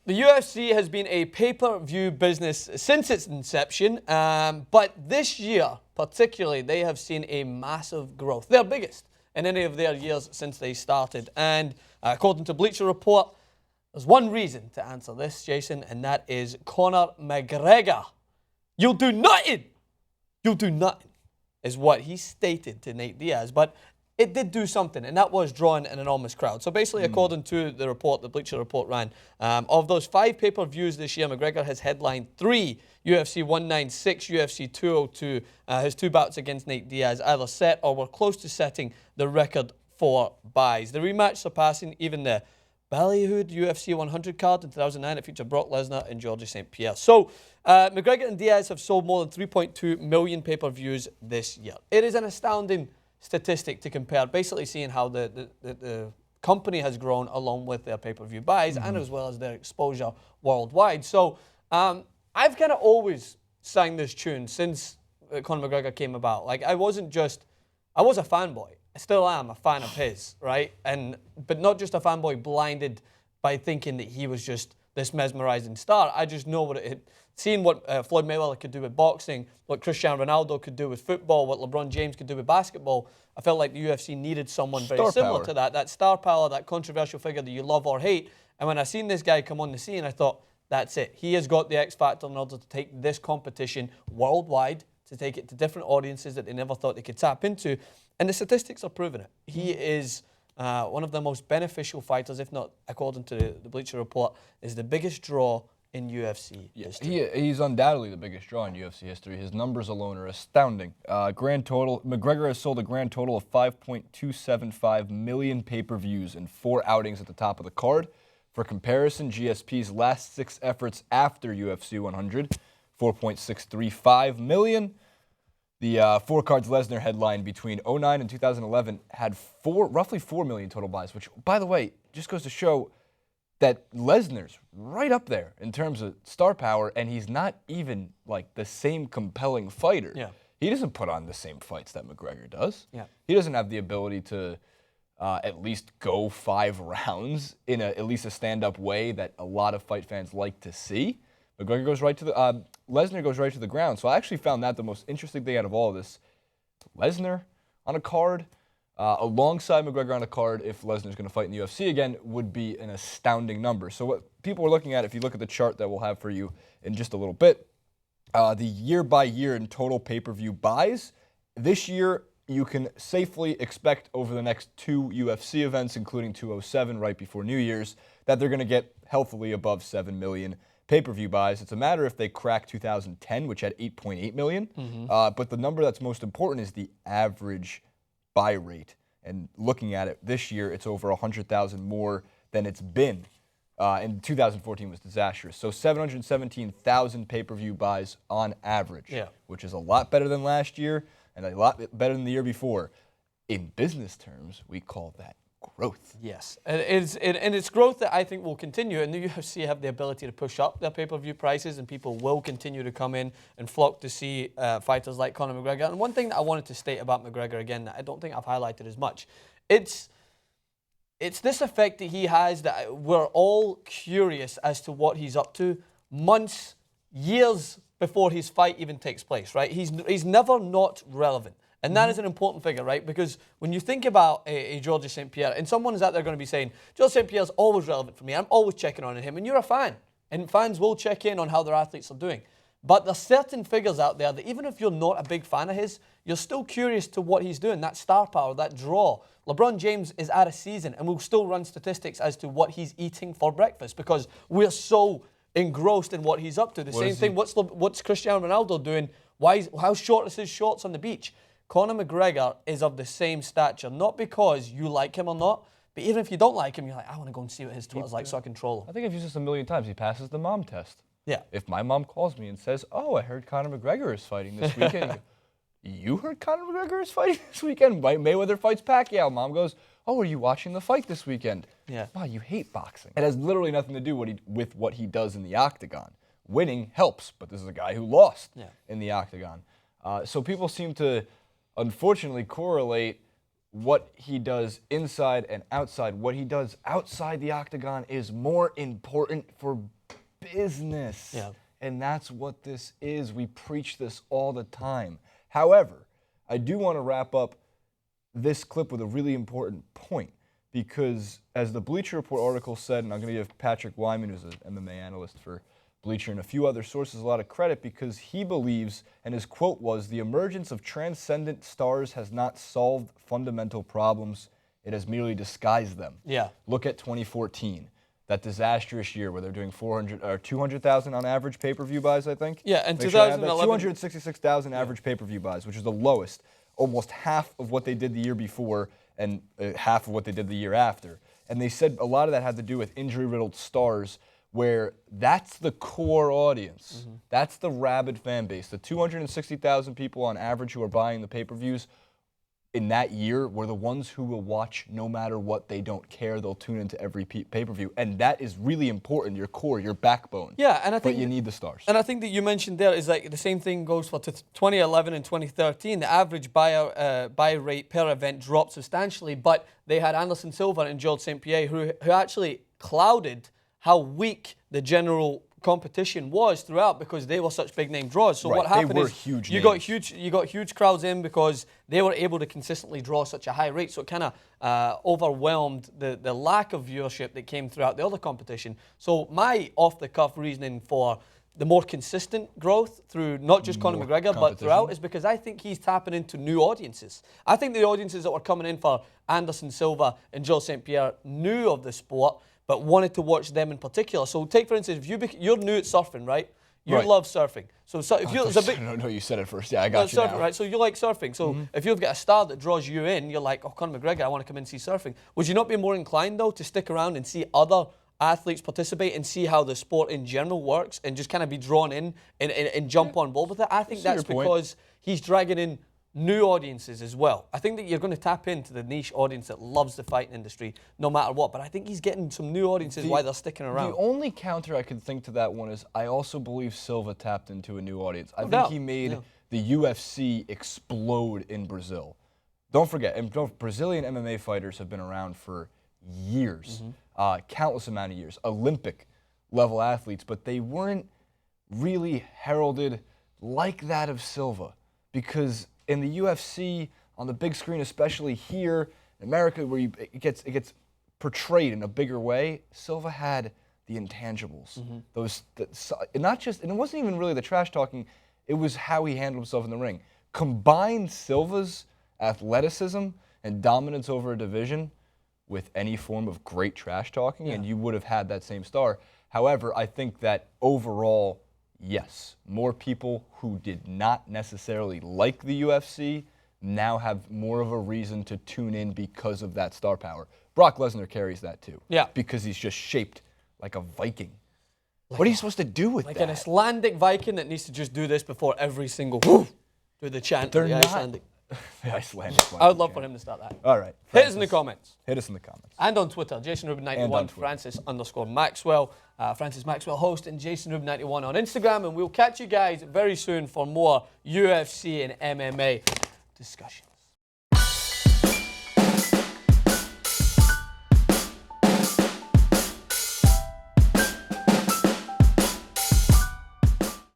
The UFC has been a pay-per-view business since its inception, but this year, particularly, they have seen a massive growth. Their biggest in any of their years since they started. And according to Bleacher Report, there's one reason to answer this, Jason, and that is Conor McGregor. You'll do nothing. You'll do nothing, is what he stated to Nate Diaz. But it did do something, and that was drawing an enormous crowd. So basically, according to the report, the Bleacher Report ran, of those 5 pay-per-views this year, McGregor has headlined 3, UFC 196, UFC 202. His 2 bouts against Nate Diaz either set or were close to setting the record for buys. The rematch surpassing even the ballyhooed UFC 100 card in 2009. It featured Brock Lesnar and Georges St. Pierre. So McGregor and Diaz have sold more than 3.2 million pay-per-views this year. It is an astounding statistic to compare, basically seeing how the company has grown along with their pay-per-view buys and as well as their exposure worldwide. So I've kind of always sang this tune since Conor McGregor came about. Like, I was a fanboy. I still am a fan of his, right? But not just a fanboy blinded by thinking that he was just this mesmerizing star. I just know seeing what Floyd Mayweather could do with boxing, what Cristiano Ronaldo could do with football, what LeBron James could do with basketball. I felt like the UFC needed someone very similar to that star power, that controversial figure that you love or hate. And when I seen this guy come on the scene, I thought, that's it. He has got the X factor in order to take this competition worldwide, to take it to different audiences that they never thought they could tap into. And the statistics are proving it. He is one of the most beneficial fighters, if not, according to the Bleacher Report, is the biggest draw in UFC history. He's undoubtedly the biggest draw in UFC history. His numbers alone are astounding. Grand total, McGregor has sold a grand total of 5.275 million pay-per-views in 4 outings at the top of the card. For comparison, GSP's last 6 efforts after UFC 100, 4.635 million. The 4 cards Lesnar headlined between 2009 and 2011 had roughly 4 million total buys, which, by the way, just goes to show that Lesnar's right up there in terms of star power, and he's not even like the same compelling fighter. Yeah. He doesn't put on the same fights that McGregor does. Yeah. He doesn't have the ability to at least go 5 rounds in at least a stand-up way that a lot of fight fans like to see. McGregor goes right to the Lesnar goes right to the ground. So I actually found that the most interesting thing out of all of this. Lesnar on a card, alongside McGregor on a card, if Lesnar's going to fight in the UFC again, would be an astounding number. So what people are looking at, if you look at the chart that we'll have for you in just a little bit, the year-by-year in total pay-per-view buys, this year you can safely expect over the next 2 UFC events, including 207 right before New Year's, that they're going to get healthily above 7 million pay-per-view buys. It's a matter if they crack 2010, which had 8.8 million. But the number that's most important is the average buy rate. And looking at it this year, it's over 100,000 more than it's been. In 2014 was disastrous. So 717,000 pay-per-view buys on average, which is a lot better than last year and a lot better than the year before. In business terms, we call that growth. Yes, and it's growth that I think will continue, and the UFC have the ability to push up their pay-per-view prices, and people will continue to come in and flock to see fighters like Conor McGregor. And one thing that I wanted to state about McGregor, again, that I don't think I've highlighted as much, it's this effect that he has that we're all curious as to what he's up to months, years before his fight even takes place, right? He's never not relevant. And that is an important figure, right? Because when you think about a Georges St. Pierre, and someone is out there going to be saying, Georges St. Pierre's always relevant for me. I'm always checking on him. And you're a fan. And fans will check in on how their athletes are doing. But there's certain figures out there that even if you're not a big fan of his, you're still curious to what he's doing, that star power, that draw. LeBron James is out of season and will still run statistics as to what he's eating for breakfast because we're so engrossed in what he's up to. The same thing, what's Cristiano Ronaldo doing? How short is his shorts on the beach? Conor McGregor is of the same stature, not because you like him or not, but even if you don't like him, you're like, I want to go and see what his Twitter's like so I can troll him. I think I've used this a million times. He passes the mom test. Yeah. If my mom calls me and says, oh, I heard Conor McGregor is fighting this weekend. You heard Conor McGregor is fighting this weekend? Mayweather fights Pacquiao. Mom goes, oh, are you watching the fight this weekend? Yeah. Wow, you hate boxing. It has literally nothing to do with what he does in the Octagon. Winning helps, but this is a guy who lost in the Octagon. So people seem to unfortunately correlate what he does inside and outside. What he does outside the Octagon is more important for business. Yeah. And that's what this is. We preach this all the time. However, I do want to wrap up this clip with a really important point, because as the Bleacher Report article said, and I'm going to give Patrick Wyman, who's an MMA analyst for Bleacher, and a few other sources a lot of credit, because he believes, and his quote was, "The emergence of transcendent stars has not solved fundamental problems. It has merely disguised them." Yeah. Look at 2014, that disastrous year where they're doing 400 or 200,000 on average pay-per-view buys, I think. Yeah, and Make sure I have that. 2011 266,000 average pay-per-view buys, which is the lowest, almost half of what they did the year before and half of what they did the year after. And they said a lot of that had to do with injury-riddled stars, where that's the core audience. That's the rabid fan base. The 260,000 people on average who are buying the pay-per-views in that year were the ones who will watch no matter what. They don't care. They'll tune into every pay-per-view. And that is really important, your core, your backbone. Yeah, and I think but you need the stars. And I think that you mentioned there is like the same thing goes for 2011 and 2013. The average buy rate per event dropped substantially, but they had Anderson Silva and George St. Pierre who actually clouded how weak the general competition was throughout, because they were such big name draws. So Right, what happened they were is huge you names. got huge crowds in because they were able to consistently draw such a high rate. So it kind of overwhelmed the lack of viewership that came throughout the other competition. So my off-the-cuff reasoning for the more consistent growth through not just Conor McGregor but throughout is because I think he's tapping into new audiences. I think the audiences that were coming in for Anderson Silva and George St. Pierre knew of the sport but wanted to watch them in particular. So take, for instance, if you're new at surfing, right? You love surfing. So if you're a big... No, you said it first. Yeah, I got you surfing, now. right? So you like surfing. So if you've got a star that draws you in, you're like, oh, Conor McGregor, I want to come and see surfing. Would you not be more inclined, though, to stick around and see other athletes participate and see how the sport in general works and just kind of be drawn in and jump on board with it? I think that's because he's dragging in new audiences as well. I think that you're going to tap into the niche audience that loves the fighting industry no matter what, but I think he's getting some new audiences while they're sticking around. The only counter I could think to that one is I also believe Silva tapped into a new audience. I think he made the UFC explode in Brazil. Don't forget, Brazilian MMA fighters have been around for years, countless amount of years, Olympic level athletes, but they weren't really heralded like that of Silva, because in the UFC, on the big screen, especially here in America, where it gets portrayed in a bigger way, Silva had the intangibles. And it wasn't even really the trash talking, it was how he handled himself in the ring. Combine Silva's athleticism and dominance over a division with any form of great trash talking, and you would have had that same star. However, I think that overall, yes, more people who did not necessarily like the UFC now have more of a reason to tune in because of that star power. Brock Lesnar carries that too. Yeah. Because he's just shaped like a Viking. What are you supposed to do with that? Like an Icelandic Viking that needs to just do this before every single do the chant. They're the not Icelandic. The Icelandic Viking. I would love for him to start that. All right. Hit us in the comments. Hit us in the comments. And on Twitter, Jason Rubin 91, Francis_Maxwell. Francis Maxwell host and Jason Rubin 91 on Instagram. And we'll catch you guys very soon for more UFC and MMA discussions.